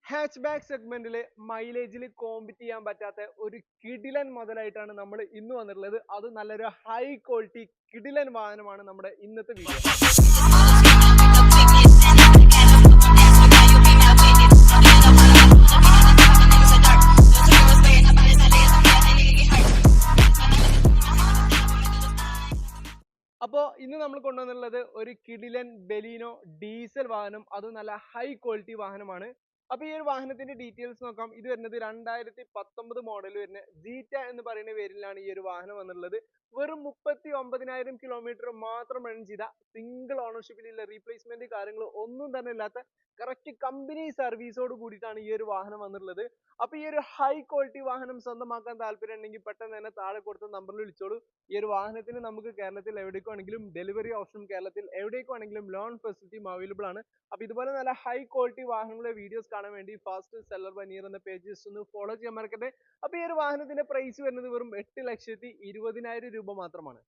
Hatch back സെഗ്മെന്റിൽ മൈലേജിൽ compete ചെയ്യാൻ പറ്റാത്ത ഒരു കിടിലൻ മുതലായിട്ടാണ് നമ്മൾ ഇന്ന് വന്നിട്ടുള്ളത്. അത് നല്ലൊരു ഹൈ ക്വാളിറ്റി കിടിലൻ വാഹനമാണ് നമ്മുടെ ഇന്നത്തെ വീഡിയോ. അപ്പോൾ ഇന്ന് നമ്മൾ കൊണ്ടുവന്നുള്ളത് ഒരു കിടിലൻ ബെലീനോ ഡീസൽ വാഹനം, അത് നല്ല ഹൈ ക്വാളിറ്റി വാഹനമാണ്. അപ്പോൾ ഈ ഒരു വാഹനത്തിന്റെ ഡീറ്റെയിൽസ് നോക്കാം. ഇത് വരുന്നത് 2019 മോഡൽ വരുന്ന ജീറ്റ എന്ന് പറയുന്ന പേരിലാണ് ഈ ഒരു വാഹനം വന്നിട്ടുള്ളത്. വെറും 39,000 കിലോമീറ്റർ മാത്രം റൺ ചെയ്ത സിംഗിൾ ഓണർഷിപ്പിലുള്ള റീപ്ലേസ്മെന്റ് കാര്യങ്ങൾ ഒന്നും തന്നെ ഇല്ലാത്ത കറക്റ്റ് കമ്പനി സർവീസോട് കൂടിയിട്ടാണ് ഈ ഒരു വാഹനം വന്നിട്ടുള്ളത്. അപ്പോൾ ഈ ഒരു ഹൈ ക്വാളിറ്റി വാഹനം സ്വന്തമാക്കാൻ താല്പര്യം ഉണ്ടെങ്കിൽ പെട്ടെന്ന് തന്നെ താഴെ കൊടുത്ത നമ്പറിൽ വിളിച്ചോളൂ. ഈ ഒരു വാഹനത്തിന് നമുക്ക് കേരളത്തിൽ എവിടേക്ക് വേണമെങ്കിലും ഡെലിവറി ഓപ്ഷനും കേരളത്തിൽ എവിടേക്ക് വേണമെങ്കിലും ലോൺ ഫെസിലിറ്റിയും അവൈലബിൾ ആണ്. അപ്പോൾ ഇതുപോലെ നല്ല ഹൈ ക്വാളിറ്റി വാഹനങ്ങളുടെ വീഡിയോസ് കാണാൻ വേണ്ടി ഫാസ്റ്റ് സെല്ലർ ബനീർ എന്ന പേജ് ജസ്റ്റ് ഒന്ന് ഫോളോ ചെയ്യാൻ മറക്കട്ടെ. അപ്പോൾ ഈ ഒരു വാഹനത്തിന്റെ പ്രൈസ് വരുന്നത് വെറും 8,20,000 രൂപ മാത്രമാണ്.